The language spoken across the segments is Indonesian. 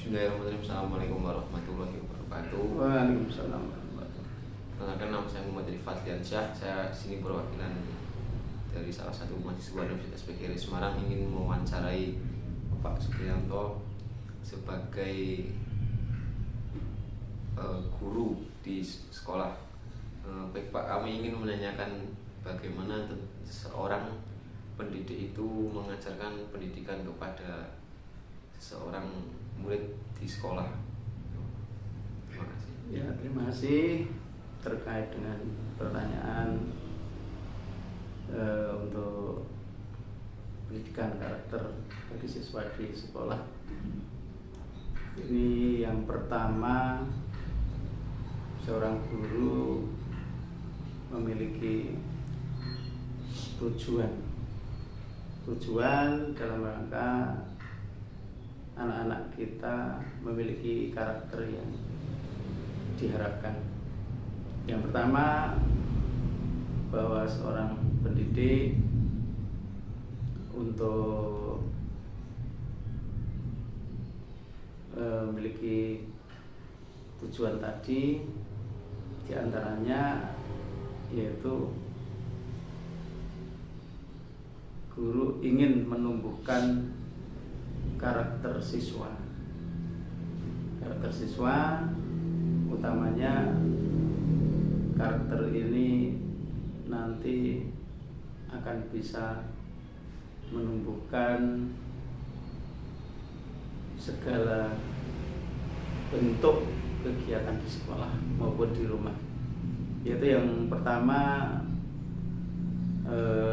Bismillahirrahmanirrahim. Assalamualaikum warahmatullahi wabarakatuh. Waalaikumsalam warahmatullahi wabarakatuh. Perkenalkan, nama saya Muhammad Rifat Liansyah. Saya di sini perwakilan dari salah satu mahasiswa Universitas PGRI Semarang, ingin mewawancarai Bapak Supriyanto sebagai guru di sekolah. Baik Pak, kami ingin menanyakan bagaimana seorang pendidik itu mengajarkan pendidikan kepada seorang murid di sekolah. Terima kasih. Ya, terima kasih terkait dengan pertanyaan untuk pendidikan karakter bagi siswa di sekolah. Ini yang pertama, seorang guru memiliki tujuan dalam rangka anak-anak kita memiliki karakter yang diharapkan. Yang pertama, bahwa seorang pendidik untuk memiliki tujuan tadi, diantaranya yaitu guru ingin menumbuhkan karakter siswa. Karakter siswa utamanya, karakter ini nanti akan bisa menumbuhkan segala bentuk kegiatan di sekolah maupun di rumah. Yaitu yang pertama,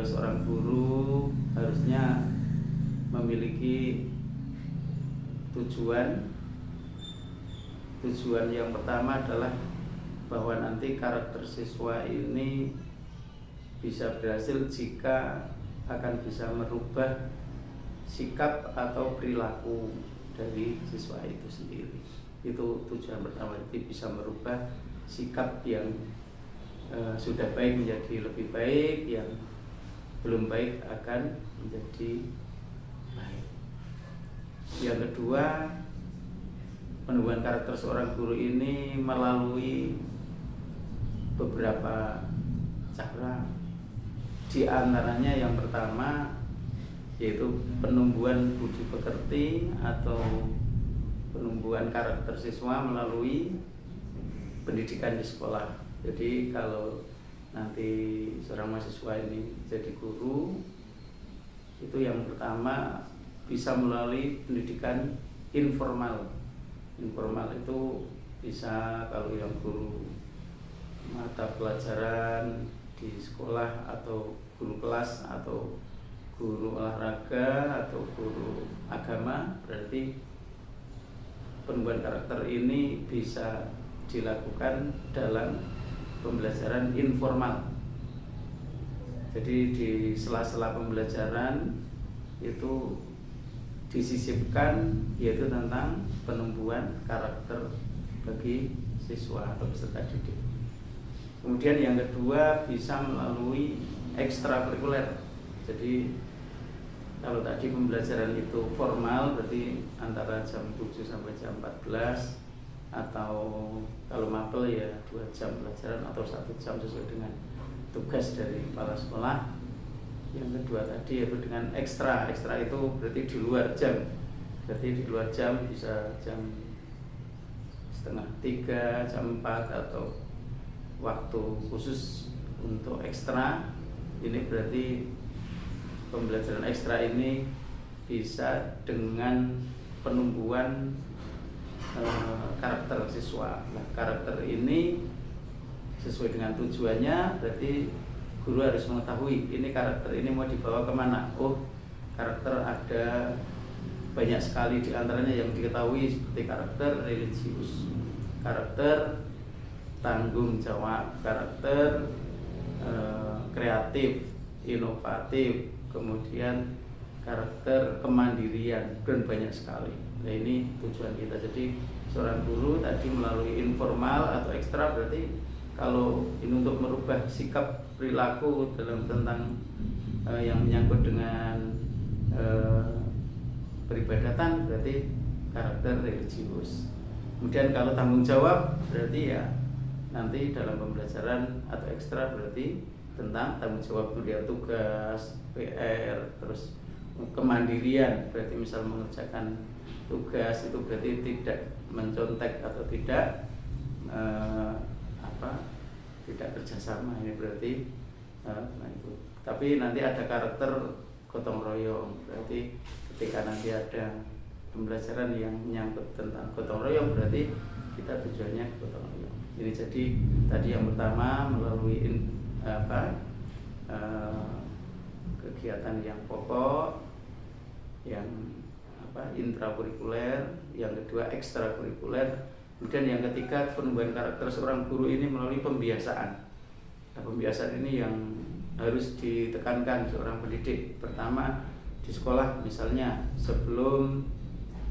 seorang guru harusnya memiliki tujuan yang pertama adalah bahwa nanti karakter siswa ini bisa berhasil jika akan bisa merubah sikap atau perilaku dari siswa itu sendiri. Itu tujuan pertama, jadi bisa merubah sikap yang sudah baik menjadi lebih baik, yang belum baik akan menjadi baik. Yang kedua, penumbuhan karakter seorang guru ini melalui beberapa cara. Di antaranya yang pertama yaitu penumbuhan budi pekerti atau penumbuhan karakter siswa melalui pendidikan di sekolah. Jadi kalau nanti seorang mahasiswa ini jadi guru, itu yang pertama bisa melalui pendidikan informal. Informal itu bisa kalau yang guru mata pelajaran di sekolah atau guru kelas atau guru olahraga atau guru agama, berarti penumbuhan karakter ini bisa dilakukan dalam pembelajaran informal. Jadi di sela-sela pembelajaran itu disisipkan yaitu tentang penumbuhan karakter bagi siswa atau peserta didik. Kemudian yang kedua bisa melalui ekstrakurikuler. Jadi kalau tadi pembelajaran itu formal, berarti antara jam 7 sampai jam 14, atau kalau mapel ya 2 jam pelajaran atau 1 jam sesuai dengan tugas dari kepala sekolah. Yang kedua tadi yaitu dengan ekstra itu berarti di luar jam. Berarti di luar jam bisa jam 2:30, jam 4, atau waktu khusus untuk ekstra. Ini berarti pembelajaran ekstra ini bisa dengan penumbuhan karakter siswa. Nah, karakter ini sesuai dengan tujuannya, berarti guru harus mengetahui ini karakter ini mau dibawa kemana. Oh, karakter ada banyak sekali, diantaranya yang diketahui seperti karakter religius, karakter tanggung jawab, karakter kreatif, inovatif, kemudian karakter kemandirian, dan banyak sekali. Nah, ini tujuan kita. Jadi seorang guru tadi melalui informal atau ekstra, berarti kalau ini untuk merubah sikap perilaku dalam tentang yang menyangkut dengan peribadatan, berarti karakter religius. Kemudian kalau tanggung jawab berarti ya nanti dalam pembelajaran atau ekstra berarti tentang tanggung jawab melihat tugas, PR, terus kemandirian, berarti misal mengerjakan tugas itu berarti tidak mencontek atau tidak tidak kerjasama, ini berarti nah itu. Tapi nanti ada karakter gotong royong, berarti ketika nanti ada pembelajaran yang menyangkut tentang gotong royong berarti kita tujuannya gotong royong. Ini jadi tadi yang pertama melalui kegiatan yang pokok, yang intrakurikuler, yang kedua ekstrakurikuler, kemudian yang ketiga penumbuhan karakter seorang guru ini melalui pembiasaan. Nah, pembiasaan ini yang harus ditekankan seorang pendidik. Pertama di sekolah misalnya sebelum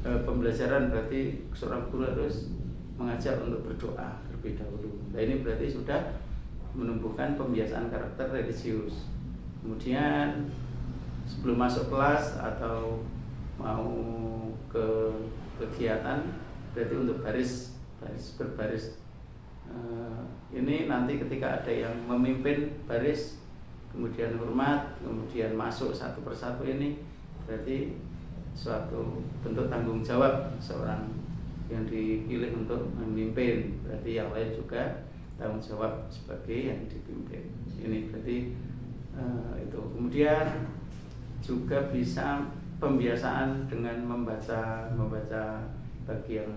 pembelajaran berarti seorang guru harus mengajar untuk berdoa terlebih dahulu. Nah, ini berarti sudah menumbuhkan pembiasaan karakter religius. Kemudian sebelum masuk kelas atau mau ke kegiatan berarti untuk berbaris. Ini nanti ketika ada yang memimpin baris, kemudian hormat, kemudian masuk satu persatu, ini berarti suatu bentuk tanggung jawab seorang yang dipilih untuk memimpin. Berarti yang lain juga tanggung jawab sebagai yang dipimpin. Ini berarti itu. Kemudian juga bisa pembiasaan dengan membaca bagi yang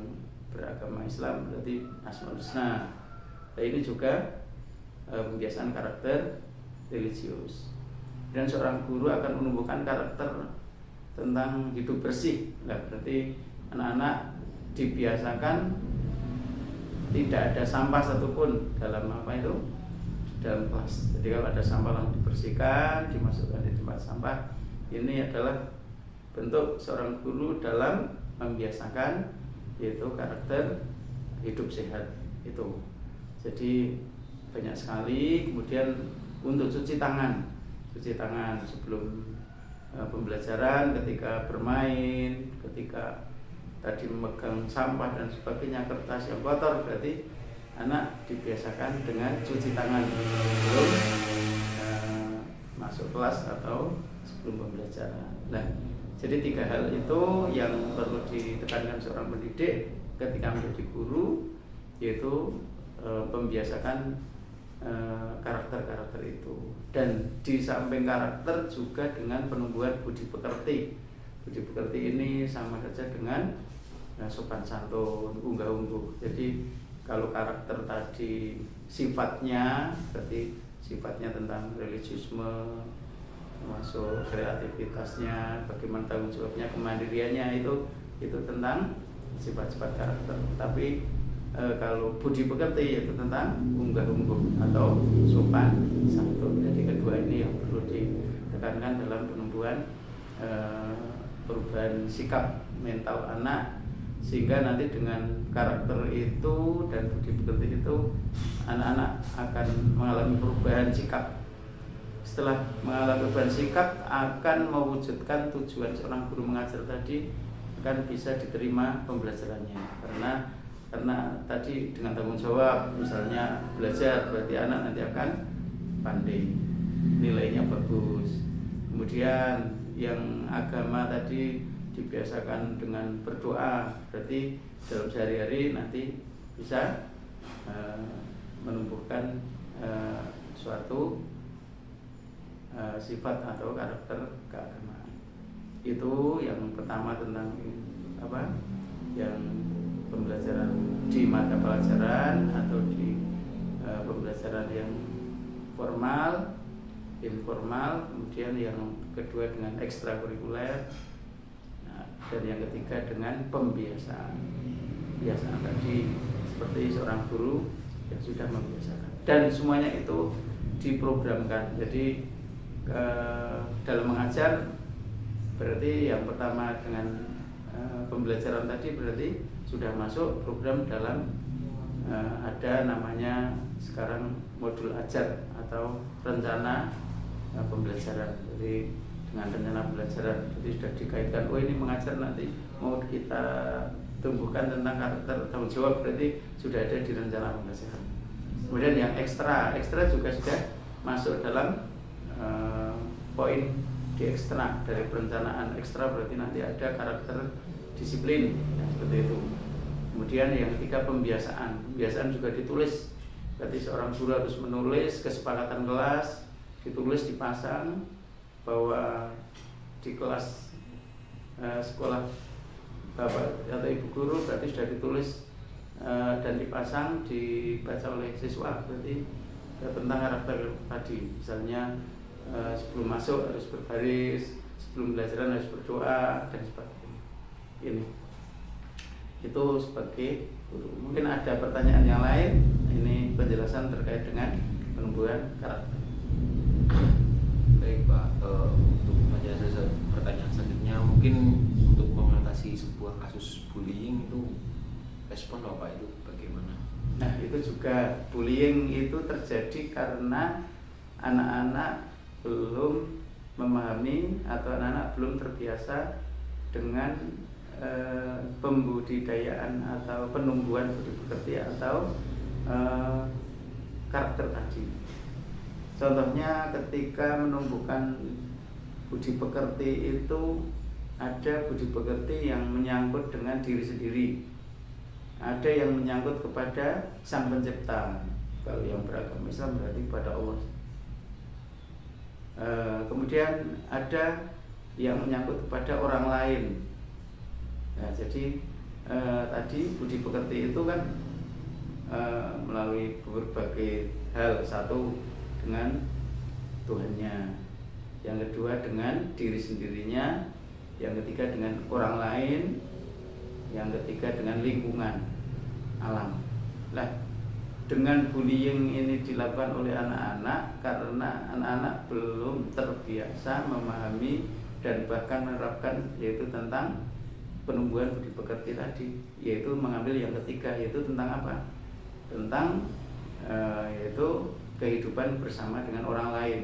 beragama Islam berarti Asmaul Husna. Nah, ini juga pembiasaan karakter religius. Dan seorang guru akan menumbuhkan karakter tentang hidup bersih. Nah, berarti anak-anak dibiasakan tidak ada sampah satupun dalam dalam kelas. Jadi kalau ada sampah langsung dibersihkan, dimasukkan di tempat sampah. Ini adalah bentuk seorang guru dalam membiasakan yaitu karakter hidup sehat itu. Jadi banyak sekali. Kemudian untuk cuci tangan sebelum pembelajaran, ketika bermain, ketika tadi memegang sampah dan sebagainya, kertas yang kotor, berarti anak dibiasakan dengan cuci tangan sebelum masuk kelas atau sebelum pembelajaran. Nah, jadi 3 hal itu yang perlu ditekankan seorang pendidik ketika menjadi guru, yaitu membiasakan karakter-karakter itu. Dan di samping karakter juga dengan penumbuhan budi pekerti. Budi pekerti ini sama saja dengan sopan santun, unggah-ungguh. Jadi kalau karakter tadi sifatnya, berarti sifatnya tentang religiusme, termasuk kreativitasnya, bagaimana tanggung jawabnya, kemandiriannya, itu tentang sifat-sifat karakter. Tapi kalau budi pekerti itu tentang unggah-ungguh atau sopan santun. Jadi kedua ini yang perlu ditekankan dalam penumbuhan perubahan sikap mental anak, sehingga nanti dengan karakter itu dan budi pekerti itu anak-anak akan mengalami perubahan sikap. Setelah mengalami perubahan sikap, akan mewujudkan tujuan seorang guru mengajar tadi, akan bisa diterima pembelajarannya. Karena tadi dengan tanggung jawab, misalnya belajar, berarti anak nanti akan pandai, nilainya bagus. Kemudian yang agama tadi dibiasakan dengan berdoa, berarti dalam sehari-hari nanti bisa menumbuhkan suatu sifat atau karakter keagamaan. Itu yang pertama tentang yang pembelajaran di mata pelajaran atau di pembelajaran yang formal, informal. Kemudian yang kedua dengan ekstrakurikuler. Dan yang ketiga dengan pembiasaan. Biasaan tadi seperti seorang guru yang sudah membiasakan. Dan semuanya itu diprogramkan. Jadi dalam mengajar berarti yang pertama dengan pembelajaran tadi berarti sudah masuk program dalam ada namanya sekarang modul ajar atau rencana pembelajaran. Jadi dengan rencana pembelajaran jadi sudah dikaitkan, oh ini mengajar nanti mau kita tumbuhkan tentang karakter tanggung jawab, berarti sudah ada di rencana pembelajaran. Kemudian yang ekstra juga sudah masuk dalam poin di ekstra dari perencanaan ekstra, berarti nanti ada karakter disiplin seperti itu. Kemudian yang ketiga pembiasaan juga ditulis, berarti seorang guru harus menulis kesepakatan kelas, ditulis dipasang bahwa di kelas sekolah bapak atau ibu guru berarti sudah ditulis dan dipasang, dibaca oleh siswa, berarti tentang karakter tadi. Misalnya sebelum masuk harus berbaris, sebelum pelajaran harus berdoa dan sebagainya. Ini itu sebagai guru. Mungkin ada pertanyaan yang lain. Ini penjelasan terkait dengan penumbuhan karakter. Baik Pak, untuk pertanyaan selanjutnya, mungkin untuk mengatasi sebuah kasus bullying itu respon Bapak itu bagaimana? Nah, itu juga bullying itu terjadi karena anak-anak belum memahami atau anak-anak belum terbiasa dengan pembudidayaan atau penumbuhan budi pekerti atau karakter tadi. Contohnya ketika menumbuhkan budi pekerti itu ada budi pekerti yang menyangkut dengan diri sendiri, ada yang menyangkut kepada Sang Pencipta. Kalau yang beragama Islam berarti kepada Allah. Kemudian ada yang menyangkut kepada orang lain. Nah, jadi tadi budi pekerti itu kan melalui berbagai hal. Satu dengan Tuhannya, yang kedua dengan diri sendirinya, yang ketiga dengan orang lain, yang ketiga dengan lingkungan alam. Nah, dengan bullying ini dilakukan oleh anak-anak karena anak-anak belum terbiasa memahami dan bahkan menerapkan yaitu tentang penumbuhan budi pekerti tadi, yaitu mengambil yang ketiga, yaitu tentang apa? Tentang yaitu kehidupan bersama dengan orang lain.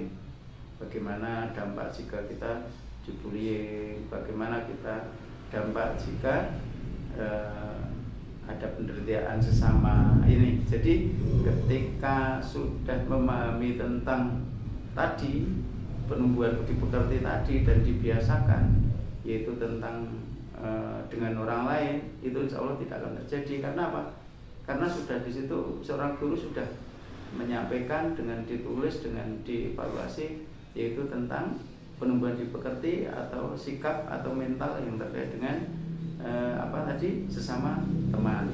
Bagaimana dampak jika kita dibullying, bagaimana kita dampak jika ada penderitaan sesama ini. Jadi ketika sudah memahami tentang tadi penumbuhan budi pekerti tadi dan dibiasakan, yaitu tentang dengan orang lain, itu insya Allah tidak akan terjadi. Karena apa? Karena sudah di situ seorang guru sudah menyampaikan dengan ditulis, dengan dievaluasi, yaitu tentang penumbuhan budi pekerti atau sikap atau mental yang terkait dengan sesama teman.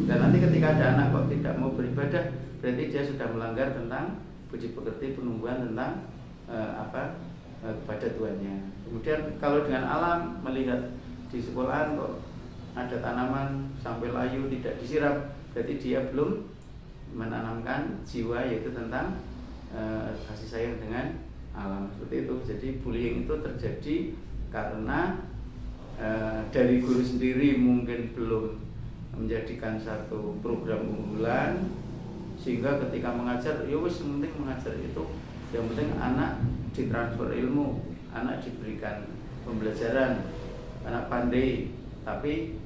Dan nanti ketika ada anak kok tidak mau beribadah, berarti dia sudah melanggar tentang budi pekerti penumbuhan tentang kepada Tuhannya. Kemudian kalau dengan alam, melihat di sekolahan kok ada tanaman sampai layu tidak disiram, berarti dia belum menanamkan jiwa, yaitu tentang kasih sayang dengan alam, seperti itu. Jadi bullying itu terjadi karena dari guru sendiri mungkin belum menjadikan satu program unggulan, sehingga ketika mengajar, ya wis penting mengajar itu, yang penting anak ditransfer ilmu, anak diberikan pembelajaran, anak pandai, tapi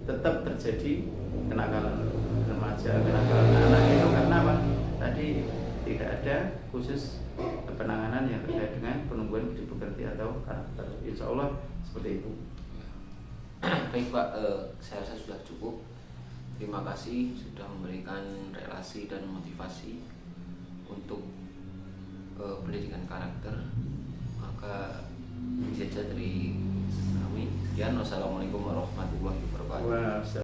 tetap terjadi kenakalan remaja, kenakalan anak itu karena apa? Tadi tidak ada khusus penanganan yang terkait dengan penumbuhan budi pekerti atau karakter. Insya Allah seperti itu. Baik Pak, saya rasa sudah cukup. Terima kasih sudah memberikan relasi dan motivasi untuk pendidikan karakter. Maka ini saja dari kami. Sekian, wassalamualaikum warahmatullahi wabarakatuh.